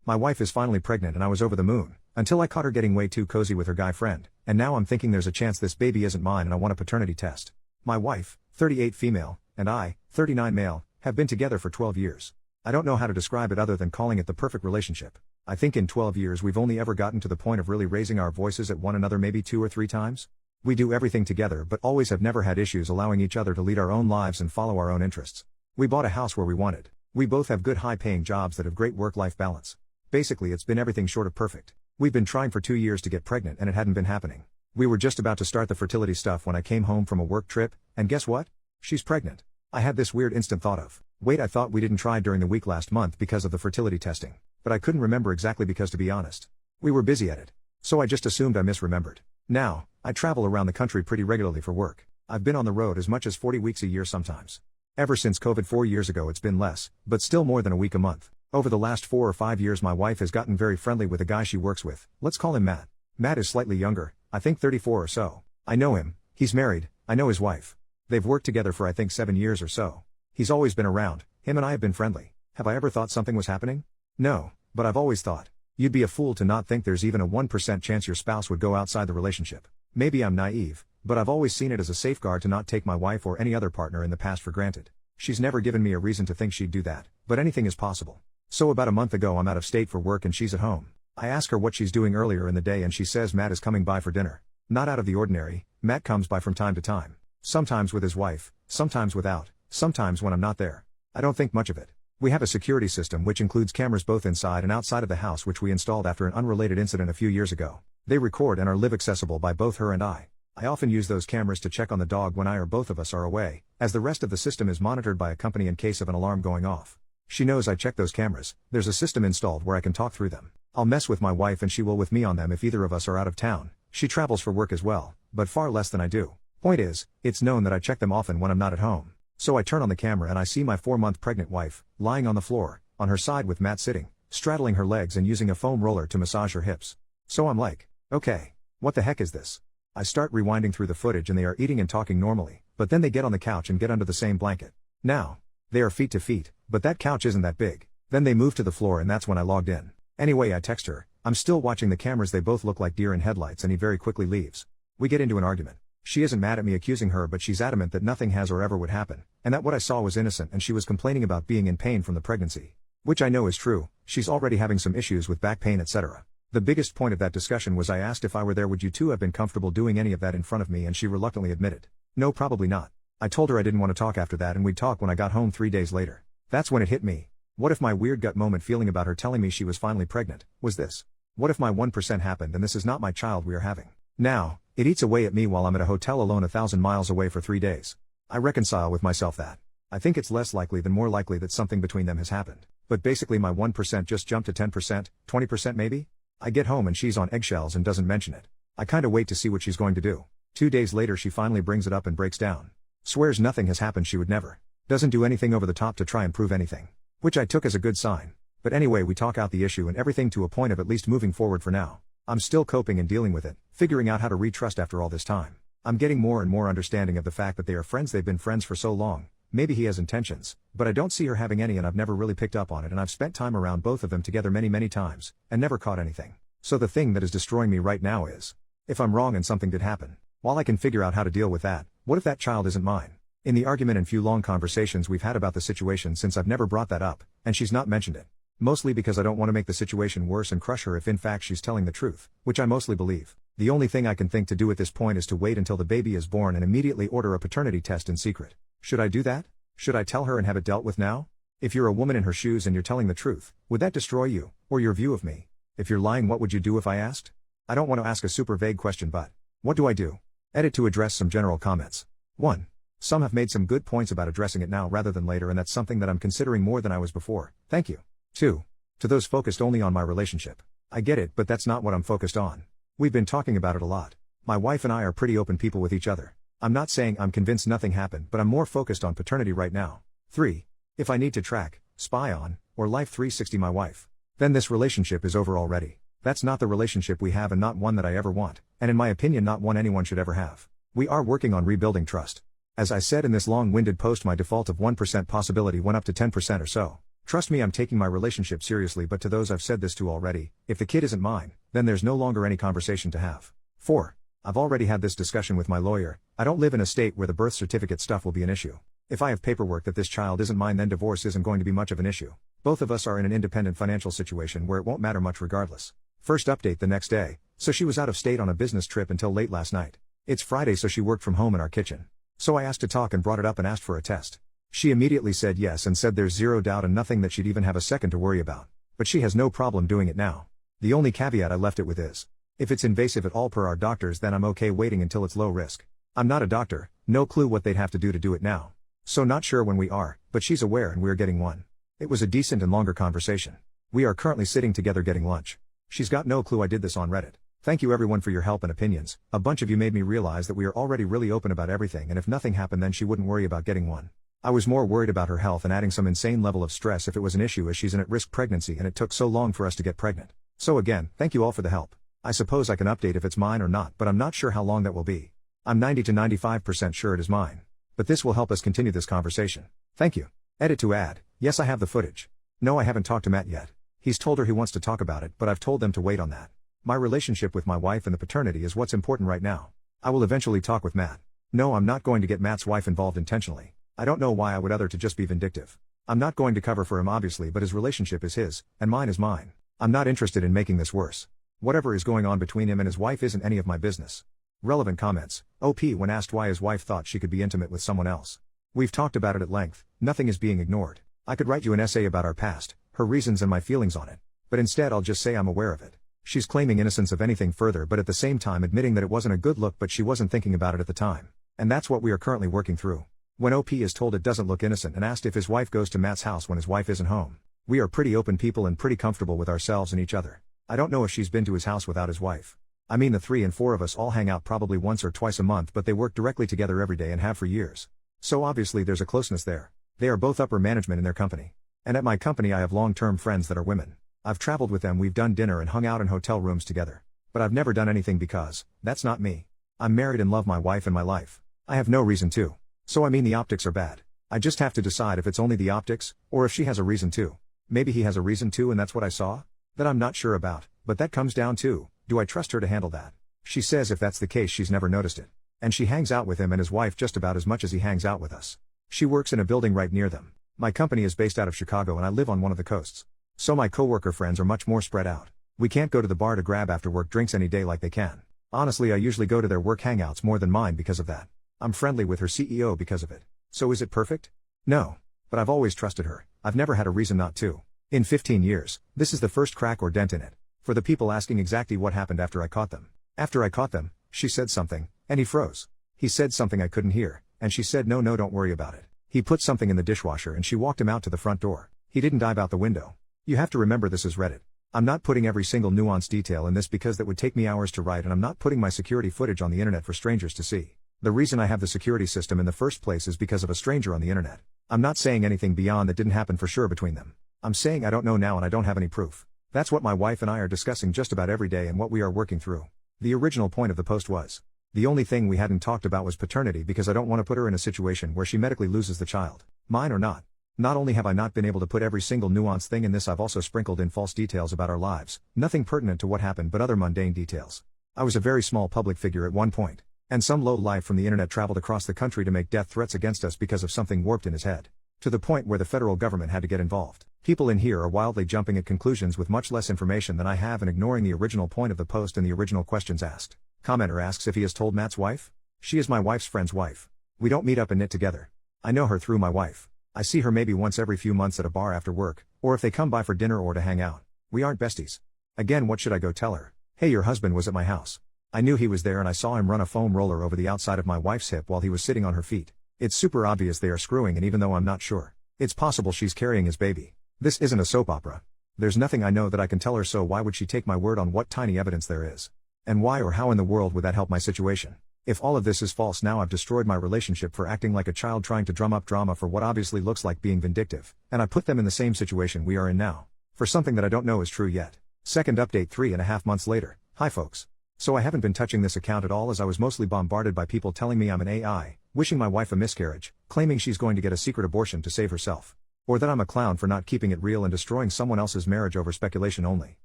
My wife is finally pregnant and I was over the moon, until I caught her getting way too cozy with her guy friend, and now I'm thinking there's a chance this baby isn't mine and I want a paternity test. My wife, 38 female, and I, 39 male, have been together for 12 years. I don't know how to describe it other than calling it the perfect relationship. I think in 12 years we've only ever gotten to the point of really raising our voices at one another maybe 2 or 3 times. We do everything together but always have never had issues allowing each other to lead our own lives and follow our own interests. We bought a house where we wanted. We both have good high-paying jobs that have great work-life balance. Basically it's been everything short of perfect. We've been trying for 2 years to get pregnant and it hadn't been happening. We were just about to start the fertility stuff when I came home from a work trip, and guess what? She's pregnant. I had this weird instant thought of, wait, I thought we didn't try during the week last month because of the fertility testing. But I couldn't remember exactly because, to be honest, we were busy at it. So I just assumed I misremembered. Now, I travel around the country pretty regularly for work. I've been on the road as much as 40 weeks a year sometimes. Ever since COVID 4 years ago it's been less, but still more than a week a month. Over the last 4 or 5 years my wife has gotten very friendly with a guy she works with. Let's call him Matt. Matt is slightly younger, I think 34 or so. I know him, he's married, I know his wife. They've worked together for I think 7 years or so. He's always been around, him and I have been friendly. Have I ever thought something was happening? No, but I've always thought. You'd be a fool to not think there's even a 1% chance your spouse would go outside the relationship. Maybe I'm naive, but I've always seen it as a safeguard to not take my wife or any other partner in the past for granted. She's never given me a reason to think she'd do that, but anything is possible. So about a month ago I'm out of state for work and she's at home. I ask her what she's doing earlier in the day and she says Matt is coming by for dinner. Not out of the ordinary, Matt comes by from time to time. Sometimes with his wife, sometimes without, sometimes when I'm not there. I don't think much of it. We have a security system which includes cameras both inside and outside of the house which we installed after an unrelated incident a few years ago. They record and are live accessible by both her and I. I often use those cameras to check on the dog when I or both of us are away, as the rest of the system is monitored by a company in case of an alarm going off. She knows I check those cameras. There's a system installed where I can talk through them. I'll mess with my wife and she will with me on them if either of us are out of town. She travels for work as well, but far less than I do. Point is, it's known that I check them often when I'm not at home. So I turn on the camera and I see my 4-month pregnant wife, lying on the floor, on her side with Matt sitting, straddling her legs and using a foam roller to massage her hips. So I'm like, okay, what the heck is this? I start rewinding through the footage and they are eating and talking normally, but then they get on the couch and get under the same blanket. Now, they are feet to feet, but that couch isn't that big. Then they move to the floor and that's when I logged in. Anyway, I text her, I'm still watching the cameras, they both look like deer in headlights, and he very quickly leaves. We get into an argument. She isn't mad at me accusing her, but she's adamant that nothing has or ever would happen, and that what I saw was innocent, and she was complaining about being in pain from the pregnancy. Which I know is true, she's already having some issues with back pain etc. The biggest point of that discussion was I asked if I were there would you two have been comfortable doing any of that in front of me, and she reluctantly admitted, no, probably not. I told her I didn't want to talk after that and we'd talk when I got home 3 days later. That's when it hit me. What if my weird gut moment feeling about her telling me she was finally pregnant was this? What if my 1% happened and this is not my child we are having? Now, it eats away at me while I'm at a hotel alone 1,000 miles away for 3 days. I reconcile with myself that I think it's less likely than more likely that something between them has happened. But basically my 1% just jumped to 10%, 20% maybe? I get home and she's on eggshells and doesn't mention it. I kinda wait to see what she's going to do. 2 days later she finally brings it up and breaks down. Swears nothing has happened, she would never. Doesn't do anything over the top to try and prove anything. Which I took as a good sign. But anyway, we talk out the issue and everything to a point of at least moving forward for now. I'm still coping and dealing with it, figuring out how to retrust after all this time. I'm getting more and more understanding of the fact that they are friends, they've been friends for so long. Maybe he has intentions, but I don't see her having any and I've never really picked up on it, and I've spent time around both of them together many times, and never caught anything. So the thing that is destroying me right now is, if I'm wrong and something did happen, while I can figure out how to deal with that, what if that child isn't mine? In the argument and few long conversations we've had about the situation since, I've never brought that up, and she's not mentioned it. Mostly because I don't want to make the situation worse and crush her if in fact she's telling the truth, which I mostly believe. The only thing I can think to do at this point is to wait until the baby is born and immediately order a paternity test in secret. Should I do that? Should I tell her and have it dealt with now? If you're a woman in her shoes and you're telling the truth, would that destroy you, or your view of me? If you're lying, what would you do if I asked? I don't want to ask a super vague question, but what do I do? Edit to address some general comments. 1. Some have made some good points about addressing it now rather than later, and that's something that I'm considering more than I was before. Thank you. 2. To those focused only on my relationship. I get it, but that's not what I'm focused on. We've been talking about it a lot. My wife and I are pretty open people with each other. I'm not saying I'm convinced nothing happened, but I'm more focused on paternity right now. 3. If I need to track, spy on, or Life 360 my wife, then this relationship is over already. That's not the relationship we have and not one that I ever want, and in my opinion not one anyone should ever have. We are working on rebuilding trust. As I said in this long-winded post, my default of 1% possibility went up to 10% or so. Trust me, I'm taking my relationship seriously, but to those I've said this to already, if the kid isn't mine, then there's no longer any conversation to have. 4. I've already had this discussion with my lawyer. I don't live in a state where the birth certificate stuff will be an issue. If I have paperwork that this child isn't mine, then divorce isn't going to be much of an issue. Both of us are in an independent financial situation where it won't matter much regardless. First update the next day, so she was out of state on a business trip until late last night. It's Friday, so she worked from home in our kitchen. So I asked to talk and brought it up and asked for a test. She immediately said yes and said there's zero doubt and nothing that she'd even have a second to worry about. But she has no problem doing it now. The only caveat I left it with is, if it's invasive at all per our doctors, then I'm okay waiting until it's low risk. I'm not a doctor, no clue what they'd have to do it now. So not sure when we are, but she's aware and we're getting one. It was a decent and longer conversation. We are currently sitting together getting lunch. She's got no clue I did this on Reddit. Thank you everyone for your help and opinions. A bunch of you made me realize that we are already really open about everything, and if nothing happened then she wouldn't worry about getting one. I was more worried about her health and adding some insane level of stress if it was an issue, as she's an at-risk pregnancy and it took so long for us to get pregnant. So again, thank you all for the help. I suppose I can update if it's mine or not, but I'm not sure how long that will be. I'm 90 to 95% sure it is mine. But this will help us continue this conversation. Thank you. Edit to add, yes I have the footage. No, I haven't talked to Matt yet. He's told her he wants to talk about it, but I've told them to wait on that. My relationship with my wife and the paternity is what's important right now. I will eventually talk with Matt. No, I'm not going to get Matt's wife involved intentionally. I don't know why I would other to just be vindictive. I'm not going to cover for him obviously, but his relationship is his, and mine is mine. I'm not interested in making this worse. Whatever is going on between him and his wife isn't any of my business. Relevant comments. OP when asked why his wife thought she could be intimate with someone else. We've talked about it at length, nothing is being ignored. I could write you an essay about our past, her reasons and my feelings on it. But instead I'll just say I'm aware of it. She's claiming innocence of anything further, but at the same time admitting that it wasn't a good look, but she wasn't thinking about it at the time. And that's what we are currently working through. When OP is told it doesn't look innocent and asked if his wife goes to Matt's house when his wife isn't home. We are pretty open people and pretty comfortable with ourselves and each other. I don't know if she's been to his house without his wife. I mean, the 3 and 4 of us all hang out probably once or twice a month, but they work directly together every day and have for years. So obviously there's a closeness there. They are both upper management in their company. And at my company I have long-term friends that are women. I've traveled with them, we've done dinner and hung out in hotel rooms together. But I've never done anything because, that's not me. I'm married and love my wife and my life. I have no reason to. So I mean the optics are bad. I just have to decide if it's only the optics, or if she has a reason to. Maybe he has a reason to and that's what I saw? That I'm not sure about, but that comes down to, do I trust her to handle that? She says if that's the case she's never noticed it. And she hangs out with him and his wife just about as much as he hangs out with us. She works in a building right near them. My company is based out of Chicago and I live on one of the coasts. So my coworker friends are much more spread out. We can't go to the bar to grab after work drinks any day like they can. Honestly, I usually go to their work hangouts more than mine because of that. I'm friendly with her CEO because of it. So is it perfect? No. But I've always trusted her. I've never had a reason not to. In 15 years, this is the first crack or dent in it. For the people asking exactly what happened after I caught them. After I caught them, she said something, and he froze. He said something I couldn't hear, and she said no don't worry about it. He put something in the dishwasher and she walked him out to the front door. He didn't dive out the window. You have to remember this is Reddit. I'm not putting every single nuanced detail in this because that would take me hours to write, and I'm not putting my security footage on the internet for strangers to see. The reason I have the security system in the first place is because of a stranger on the internet. I'm not saying anything beyond that didn't happen for sure between them. I'm saying I don't know now and I don't have any proof. That's what my wife and I are discussing just about every day and what we are working through. The original point of the post was, the only thing we hadn't talked about was paternity because I don't want to put her in a situation where she medically loses the child. Mine or not. Not only have I not been able to put every single nuanced thing in this, I've also sprinkled in false details about our lives, nothing pertinent to what happened but other mundane details. I was a very small public figure at one point, and some low life from the internet traveled across the country to make death threats against us because of something warped in his head. To the point where the federal government had to get involved. People in here are wildly jumping at conclusions with much less information than I have and ignoring the original point of the post and the original questions asked. Commenter asks if he has told Matt's wife? She is my wife's friend's wife. We don't meet up and knit together. I know her through my wife. I see her maybe once every few months at a bar after work, or if they come by for dinner or to hang out. We aren't besties. Again, what should I go tell her? Hey, your husband was at my house. I knew he was there and I saw him run a foam roller over the outside of my wife's hip while he was sitting on her feet. It's super obvious they are screwing, and even though I'm not sure, it's possible she's carrying his baby. This isn't a soap opera. There's nothing I know that I can tell her, so why would she take my word on what tiny evidence there is? And why or how in the world would that help my situation? If all of this is false, now I've destroyed my relationship for acting like a child trying to drum up drama for what obviously looks like being vindictive, and I put them in the same situation we are in now. For something that I don't know is true yet. Second update 3.5 months later. Hi folks. So I haven't been touching this account at all as I was mostly bombarded by people telling me I'm an AI, wishing my wife a miscarriage, claiming she's going to get a secret abortion to save herself. Or that I'm a clown for not keeping it real and destroying someone else's marriage over speculation only.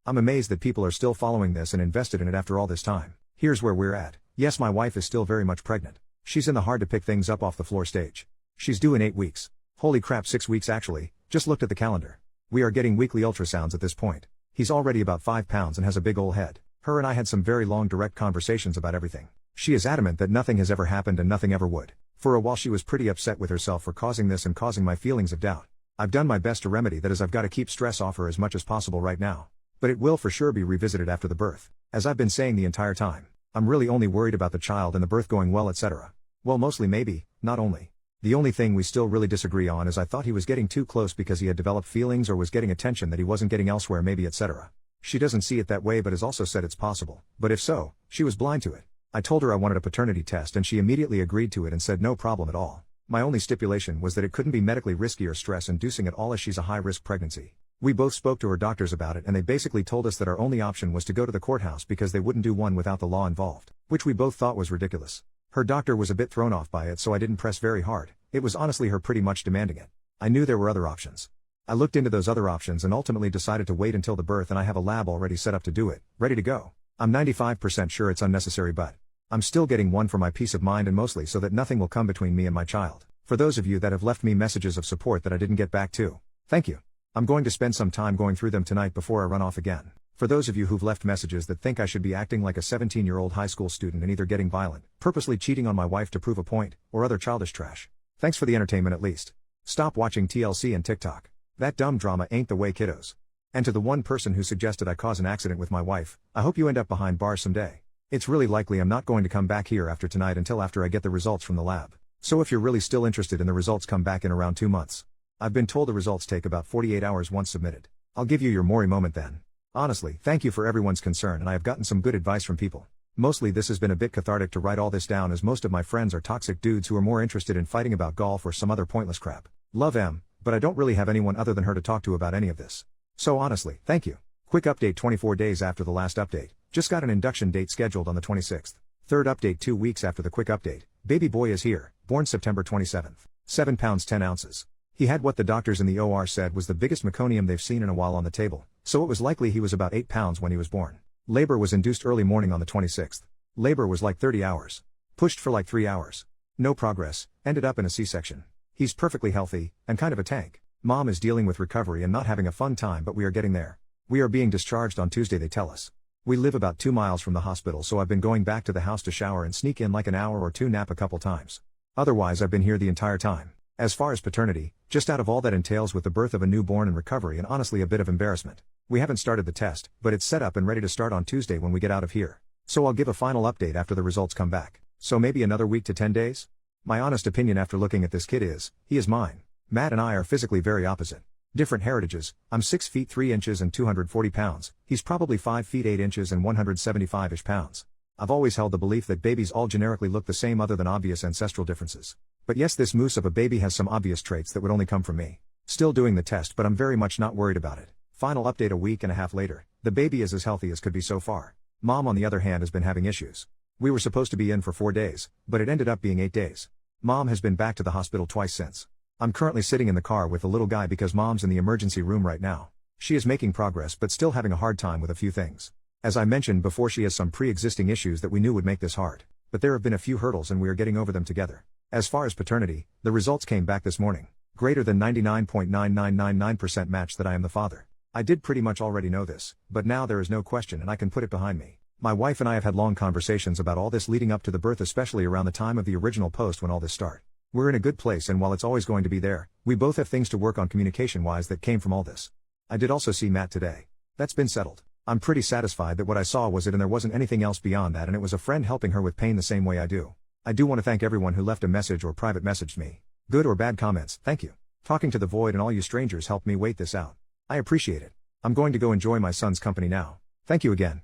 I'm amazed that people are still following this and invested in it after all this time. Here's where we're at. Yes, my wife is still very much pregnant. She's in the hard to pick things up off the floor stage. She's due in 8 weeks. Holy crap, 6 weeks actually, just looked at the calendar. We are getting weekly ultrasounds at this point. He's already about 5 pounds and has a big ol' head. Her and I had some very long direct conversations about everything. She is adamant that nothing has ever happened and nothing ever would. For a while she was pretty upset with herself for causing this and causing my feelings of doubt. I've done my best to remedy that, as I've got to keep stress off her as much as possible right now. But it will for sure be revisited after the birth. As I've been saying the entire time, I'm really only worried about the child and the birth going well, etc. Well, mostly maybe, not only. The only thing we still really disagree on is I thought he was getting too close because he had developed feelings or was getting attention that he wasn't getting elsewhere, maybe, etc. She doesn't see it that way but has also said it's possible. But if so, she was blind to it. I told her I wanted a paternity test and she immediately agreed to it and said no problem at all. My only stipulation was that it couldn't be medically risky or stress-inducing at all, as she's a high-risk pregnancy. We both spoke to her doctors about it and they basically told us that our only option was to go to the courthouse because they wouldn't do one without the law involved, which we both thought was ridiculous. Her doctor was a bit thrown off by it, so I didn't press very hard. It was honestly her pretty much demanding it. I knew there were other options. I looked into those other options and ultimately decided to wait until the birth, and I have a lab already set up to do it, ready to go. I'm 95% sure it's unnecessary, but I'm still getting one for my peace of mind and mostly so that nothing will come between me and my child. For those of you that have left me messages of support that I didn't get back to, thank you. I'm going to spend some time going through them tonight before I run off again. For those of you who've left messages that think I should be acting like a 17-year-old high school student and either getting violent, purposely cheating on my wife to prove a point, or other childish trash, thanks for the entertainment at least. Stop watching TLC and TikTok. That dumb drama ain't the way, kiddos. And to the one person who suggested I cause an accident with my wife, I hope you end up behind bars someday. It's really likely I'm not going to come back here after tonight until after I get the results from the lab. So if you're really still interested in the results, come back in around 2 months. I've been told the results take about 48 hours once submitted. I'll give you your Maury moment then. Honestly, thank you for everyone's concern, and I have gotten some good advice from people. Mostly this has been a bit cathartic to write all this down, as most of my friends are toxic dudes who are more interested in fighting about golf or some other pointless crap. Love Em, but I don't really have anyone other than her to talk to about any of this. So honestly, thank you. Quick update: 24 days after the last update. Just got an induction date scheduled on the 26th. Third update 2 weeks after the quick update. Baby boy is here, born September 27th. 7 pounds 10 ounces. He had what the doctors in the OR said was the biggest meconium they've seen in a while on the table, so it was likely he was about 8 pounds when he was born. Labor was induced early morning on the 26th. Labor was like 30 hours. Pushed for like 3 hours. No progress, ended up in a C-section. He's perfectly healthy, and kind of a tank. Mom is dealing with recovery and not having a fun time, but we are getting there. We are being discharged on Tuesday, they tell us. We live about 2 miles from the hospital, so I've been going back to the house to shower and sneak in like an hour or two nap a couple times. Otherwise I've been here the entire time. As far as paternity, just out of all that entails with the birth of a newborn and recovery and honestly a bit of embarrassment. We haven't started the test, but it's set up and ready to start on Tuesday when we get out of here. So I'll give a final update after the results come back. So maybe another week to 10 days? My honest opinion after looking at this kid is, he is mine. Matt and I are physically very opposite. Different heritages. I'm 6 feet 3 inches and 240 pounds. He's probably 5 feet 8 inches and 175-ish pounds. I've always held the belief that babies all generically look the same other than obvious ancestral differences. But yes, this moose of a baby has some obvious traits that would only come from me. Still doing the test, but I'm very much not worried about it. Final update a week and a half later. The baby is as healthy as could be so far. Mom on the other hand has been having issues. We were supposed to be in for 4 days, but it ended up being 8 days. Mom has been back to the hospital twice since. I'm currently sitting in the car with the little guy because Mom's in the emergency room right now. She is making progress but still having a hard time with a few things. As I mentioned before, she has some pre-existing issues that we knew would make this hard. But there have been a few hurdles and we are getting over them together. As far as paternity, the results came back this morning. Greater than 99.9999% match that I am the father. I did pretty much already know this, but now there is no question and I can put it behind me. My wife and I have had long conversations about all this leading up to the birth, especially around the time of the original post when all this started. We're in a good place, and while it's always going to be there, we both have things to work on communication-wise that came from all this. I did also see Matt today. That's been settled. I'm pretty satisfied that what I saw was it and there wasn't anything else beyond that, and it was a friend helping her with pain the same way I do. I do want to thank everyone who left a message or private messaged me. Good or bad comments, thank you. Talking to the void and all you strangers helped me wait this out. I appreciate it. I'm going to go enjoy my son's company now. Thank you again.